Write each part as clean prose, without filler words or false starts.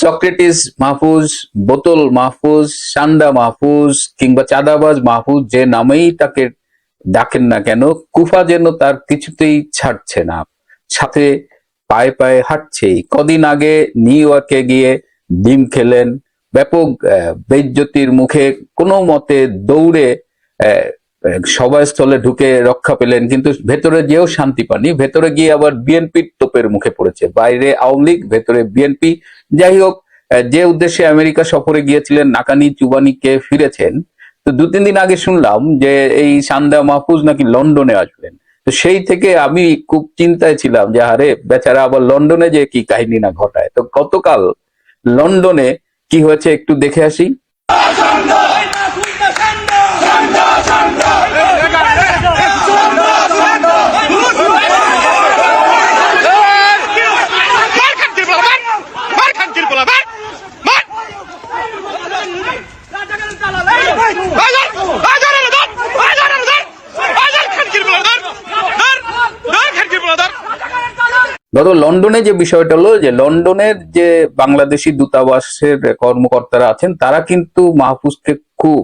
Socrates Mahfuz, বোতল মাহফুজ, সান্ডা মাহফুজ কিংবা চাঁদাবাজ মাহফুজ যে নামেই তাকে ডাকেন না কেন, কুফা যেন তার কিছুতেই ছাড়ছে না, সাথে পায়ে পায়ে হাঁটছেই। কদিন আগে নিউ ইয়র্কে গিয়ে ডিম খেলেন, ব্যাপক বেইজ্জতির মুখে কোনো মতে দৌড়ে সভাস্থলে ঢুকে রক্ষা পেলেন, কিন্তু ভেতরে গিয়েও শান্তি পাননি। ভেতরে গিয়ে আবার বিএনপির তোপের মুখে পড়েছে, বাইরে আওয়ামী লীগ, ভেতরে বিএনপি। যাই হোক, যে উদ্দেশ্যে আমেরিকা সফরে গিয়েছিলেন, নাকানি চুবানিকে ফিরেছেন। তো 2-3 দিন আগে শুনলাম যে এই সান্ডা মাহফুজ নাকি লন্ডনে আসবেন। তো সেই থেকে আমি খুব চিন্তায় ছিলাম যে আরে বেচারা আবার লন্ডনে যে কি কাহিনী না ঘটায়। তো গতকাল লন্ডনে কি হয়েছে একটু দেখে আসি। গত লন্ডনে যে বিষয়টা হলো যে লন্ডনের যে বাংলাদেশি দূতাবাসের কর্মকর্তারা আছেন তারা কিন্তু মাহফুজকে খুব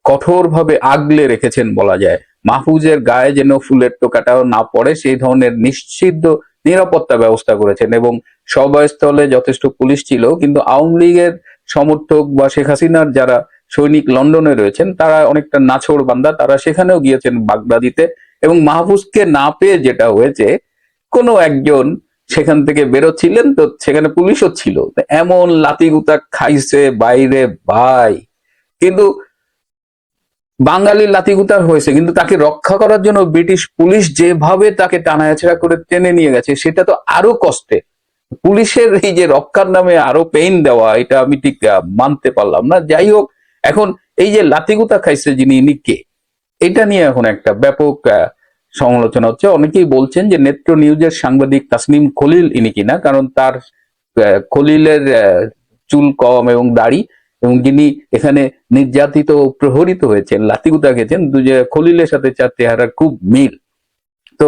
কঠোরভাবে আগলে রেখেছেন বলা যায়। মাহফুজের গায়ে যেন ফুলের টোকাটাও না পড়ে সেই ধরনের নিশ্চিত নিরাপত্তা ব্যবস্থা করেছেন, এবং সভাস্থলে যথেষ্ট পুলিশ ছিল। কিন্তু আওয়ামী লীগের সমর্থক বা শেখ হাসিনার যারা সৈনিক লন্ডনে রয়েছেন তারা অনেকটা নাছোড় বান্দা, তারা সেখানেও গিয়েছেন বাগদাদিতে। এবং মাহফুজকে না পেয়ে যেটা হয়েছে, কোনো একজন সেখান থেকে বেরোচ্ছিলেন, তো সেখানে পুলিশও ছিল, এমন লাতিগুতা খাইছে বাইরে ভাই। কিন্তু বাঙালির লাতিগুতার হয়েছে, কিন্তু তাকে রক্ষা করার জন্য ব্রিটিশ পুলিশ যেভাবে তাকে টানাহেঁচড়া করে টেনে নিয়ে গেছে সেটা তো আরো কষ্টে। পুলিশের এই যে রক্ষার নামে আরো পেইন দেওয়া, এটা আমি ঠিক মানতে পারলাম না। যাই হোক, এখন এই যে লাতিগুতা খাইছে যিনি, ইনি কে, এটা নিয়ে এখন একটা ব্যাপক সমালোচনা হচ্ছে। অনেকেই বলছেন যে নেত্র নিউজের সাংবাদিক তাসনিম খলিল ইনি কিনা, কারণ তার খলিলের চুল কম এবং দাড়ি, এবং যিনি এখানে নির্যাতিত ও প্রহরিত হয়েছেন, লাতিগুতা খেয়েছেন, খলিলের সাথে তার চেহারার খুব মিল। তো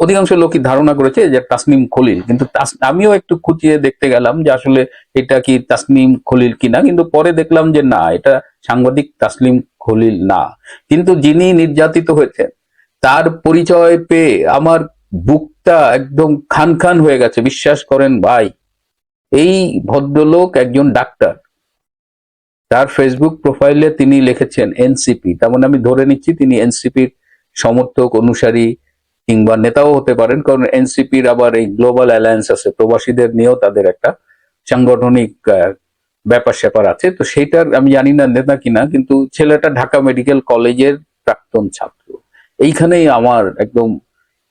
অধিকাংশ লোকই ধারণা করেছে যে তাসনিম খলিল, কিন্তু আমিও একটু খুঁটিয়ে দেখতে গেলাম যে আসলে এটা কি তাসনিম খলিল কিনা, কিন্তু পরে দেখলাম যে না, এটা সাংবাদিক তাসনিম খলিল না। কিন্তু যিনি নির্যাতিত হয়েছেন তার পরিচয় পেয়ে আমার বুকটা একদম খান খান হয়ে গেছে, বিশ্বাস করেন ভাই। এই ভদ্রলোক একজন ডাক্তার, তার ফেসবুক প্রোফাইলে তিনি লিখেছেন এনসিপি, তার মানে আমি ধরে নিচ্ছি তিনি এনসিপির সমর্থক, অনুসারী কিংবা নেতাও হতে পারেন, কারণ এনসিপির আবার এই গ্লোবাল অ্যালায়েন্স আছে, প্রবাসীদের নিয়েও তাদের একটা সাংগঠনিক ব্যাপার স্যাপার আছে। তো সেইটার আমি জানি না নেতা কিনা, কিন্তু ছেলেটা ঢাকা মেডিকেল কলেজের প্রাক্তন ছাত্র। এইখানেই আমার একদম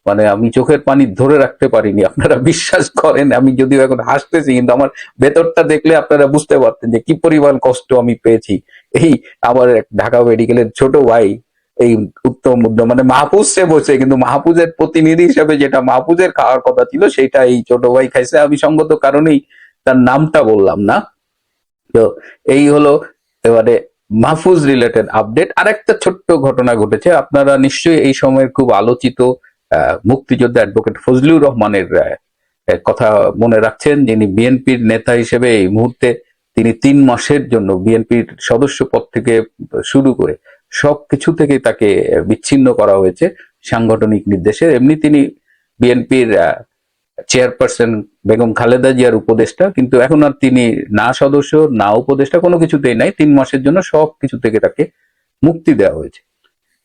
মানে আমি চোখের পানি ধরে রাখতে পারিনি, আপনারা বিশ্বাস করেন। আমি যদিও এখন হাসতেছি, কিন্তু আমার ভেতরটা দেখলে আপনারা বুঝতে পারতেন যে কি পরিমাণ কষ্ট আমি পেয়েছি। এই আমার ঢাকা মেডিকেলের ছোট ভাই, এই উত্তম মধ্যম মানে মাহফুজ সে বসে, কিন্তু মাহফুজের প্রতিনিধি হিসেবে যেটা মাহফুজের খাওয়ার কথা ছিল সেটা এই ছোট ভাই খাইছে। আমি সঙ্গত কারণেই তার নামটা বললাম না। তো এই হলো এবারে মাহফুজ রিলেটেড আপডেট। আরেকটা ছোট্ট ঘটনা ঘটেছে, আপনারা নিশ্চয়ই এই সময়ের খুব আলোচিত মুক্তিযোদ্ধা অ্যাডভোকেট ফজলুর রহমানের কথা মনে রাখছেন, যিনি বিএনপির নেতা হিসেবে এই মুহূর্তে তিনি 3 মাসের জন্য বিএনপির সদস্য পদ থেকে শুরু করে সবকিছু থেকে তাকে বিচ্ছিন্ন করা হয়েছে সাংগঠনিক নির্দেশে। এমনি তিনি বিএনপির চেয়ারপারসন বেগম খালেদা জিয়ার উপদেষ্টা, কিন্তু এখন আর তিনি না সদস্য না উপদেষ্টা, কোনো কিছুতেই নাই। 3 মাসের জন্য সবকিছু থেকে তাকে মুক্তি দেওয়া হয়েছে।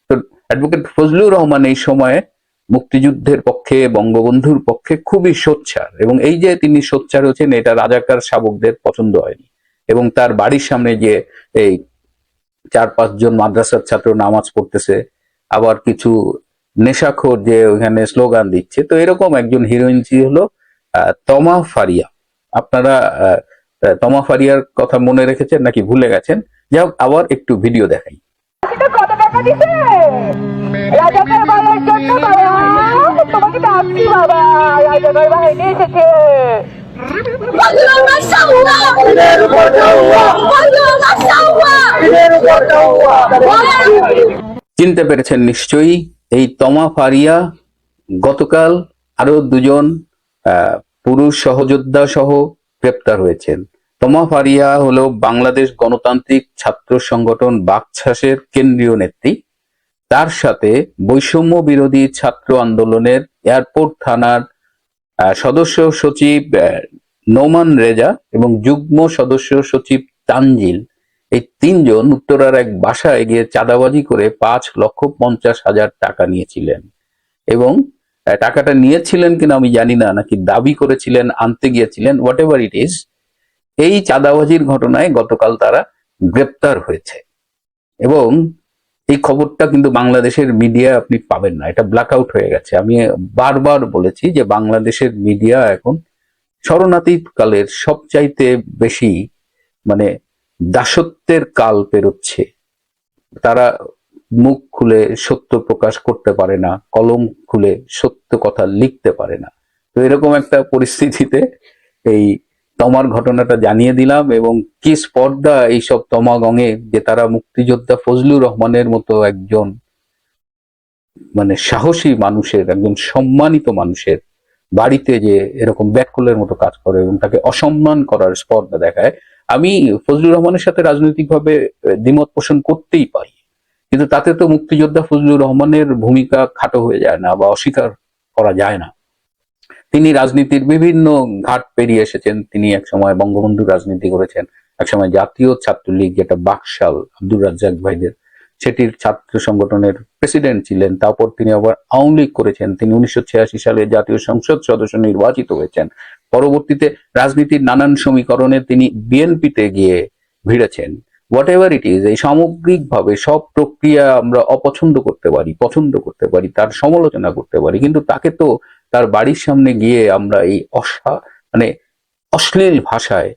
তো অ্যাডভোকেট ফজলুর রহমান এই সময়ে মুক্তিযুদ্ধের পক্ষে, বঙ্গবন্ধুর পক্ষে খুবই সোচ্চার, এবং এই যে তিনি সোচ্চার হচ্ছেন এটা রাজাকার শাবকদের পছন্দ হয়নি। এবং তার বাড়ির সামনে যে এই 4-5 জন মাদ্রাসার ছাত্র নামাজ পড়তেছে, আবার কিছু নেশাখোর যে ওখানে স্লোগান দিচ্ছে। তো এরকম একজন হিরোইন ছিল হলো তমা ফারিয়া। আপনারা তমা ফারিয়ার কথা মনে রেখেছেন নাকি ভুলে গেছেন? যাই হোক, আবার একটু ভিডিও দেখাই। কত টাকা দিছে রাজাকার বলার জন্য? বাবা তোমাকে ডাকছি বাবা, রাজাকার বাহিনী এসেছে। চিনতে পেরেছেন নিশ্চয়ই, এই তমা ফারিয়া গতকাল আরো 2 জন পুরুষ সহযোদ্ধা সহ গ্রেপ্তার হয়েছেন। তমা ফারিয়া হলো বাংলাদেশ গণতান্ত্রিক ছাত্র সংগঠন বাকছাসের কেন্দ্রীয় নেত্রী। তার সাথে বৈষম্য বিরোধী ছাত্র আন্দোলনের এয়ারপোর্ট থানার সদস্য সচিব নোমান রেজা এবং যুগ্ম সদস্য সচিব তানজিল, এই তিনজন উত্তরার এক বাসায় গিয়ে চাঁদাবাজি করে 5,50,000 টাকা নিয়েছিলেন। এবং টাকাটা নিয়েছিলেন কিনা আমি জানি না, নাকি দাবি করেছিলেন, আনতে গিয়েছিলেন, হোয়াট এভার ইট ইজ। এই চাঁদাবাজির ঘটনায় গতকাল তারা গ্রেপ্তার হয়েছে। এবং এই খবরটা কিন্তু বাংলাদেশের মিডিয়া আপনি পাবেন না, এটা ব্ল্যাক আউট হয়ে গেছে। আমি বারবার বলেছি যে বাংলাদেশের মিডিয়া এখন শরণাতীত কালের সবচাইতে বেশি মানে দাসত্বের কাল পেরোচ্ছে। তারা মুখ খুলে সত্য প্রকাশ করতে পারে না, কলম খুলে সত্য কথা লিখতে পারে না। তো এরকম একটা পরিস্থিতিতে এই তমার ঘটনাটা জানিয়ে দিলাম। এবং কি স্পর্ধা এইসব তমাগঙে, যে তারা মুক্তিযোদ্ধা ফজলুর রহমানের মতো একজন মানে সাহসী মানুষের, একজন সম্মানিত মানুষের বাড়িতে যে এরকম ব্যাককলের মতো কাজ করে এবং তাকে অসম্মান করার স্পর্ধা দেখায়। আমি ফজলুর রহমানের সাথে রাজনৈতিকভাবে দ্বিমত পোষণ করতেই পারি, কিন্তু তাতে তো মুক্তিযোদ্ধা ফজলুর রহমানের ভূমিকা খাটো হয়ে যায় না বা অস্বীকার করা যায় না। তিনি রাজনীতির বিভিন্ন ঘাট পেরিয়ে এসেছেন। তিনি একসময় বঙ্গবন্ধু রাজনীতি করেছেন, একসময় জাতীয় ছাত্রলীগ, যেটা বাকশাল আব্দুর রাজ্জাক ভাইদের, সেটির ছাত্র সংগঠনের প্রেসিডেন্ট ছিলেন। তারপর তিনি আবার আওয়ামী লীগ করেছেন। তিনি 1986 সালে জাতীয় সংসদ সদস্য নির্বাচিত হয়েছেন। পরবর্তীতে রাজনীতির নানান সমীকরণে তিনি বিএনপিতে গিয়ে ভিড়েছেন। হোয়াট এভার ইট ইজ, এই সামগ্রিকভাবে সব প্রক্রিয়া আমরা অপছন্দ করতে পারি, পছন্দ করতে পারি, তার সমালোচনা করতে পারি, কিন্তু তাকে তো তার বাড়ির সামনে গিয়ে আমরা এই মানে অশ্লীল ভাষায়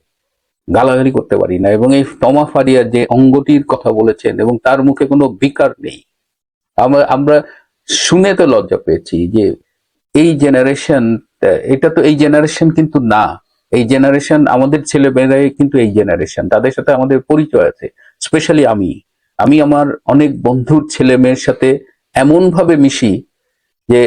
গালাগালি করতে পারি না। এবং এই তমা ফারিয়া যে অঙ্গটির কথা বলেছেন এবং তার মুখে কোনো বিকার নেই, আমরা শুনে তো লজ্জা পেয়েছি যে এই জেনারেশন, এটা তো এই জেনারেশন কিন্তু না। এই জেনারেশন আমাদের ছেলে মেয়েরাই কিন্তু এই জেনারেশন, তাদের সাথে আমাদের পরিচয় আছে। স্পেশালি আমি আমার অনেক বন্ধুর ছেলে মেয়ের সাথে এমন ভাবে মিশি যে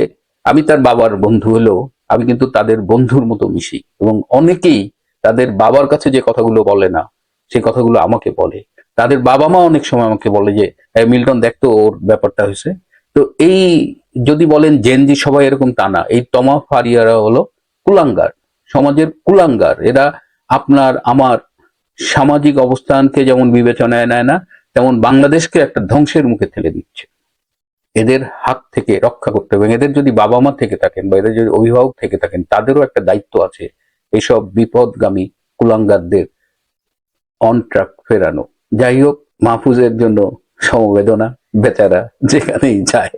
আমি তার বাবার বন্ধু হলেও আমি কিন্তু তাদের বন্ধুর মতো মিশি। এবং অনেকেই তাদের বাবার কাছে যে কথাগুলো বলে না, সেই কথাগুলো আমাকে বলে। তাদের বাবা মা অনেক সময় আমাকে বলে যে মিল্টন দেখতো ওর ব্যাপারটা হয়েছে। তো এই যদি বলেন জেনজি সবাই এরকম, তা না। এই তমা ফারিয়ারা হলো কুলাঙ্গার, সমাজের কুলাঙ্গার। এরা আপনার আমার সামাজিক অবস্থানকে যেমন বিবেচনায় নেয় না, তেমন বাংলাদেশকে একটা ধ্বংসের মুখে ঠেলে দিচ্ছে। এদের হাত থেকে রক্ষা করতে হবে। এদের যদি বাবা মা থেকে থাকেন বা এদের যদি অভিভাবক থেকে থাকেন, তাদেরও একটা দায়িত্ব আছে এইসব বিপদগামী কুলাঙ্গারদের অন ট্র্যাক ফেরানো। যাই হোক, মাহফুজের জন্য সমবেদনা, বেচারা যেখানেই যায়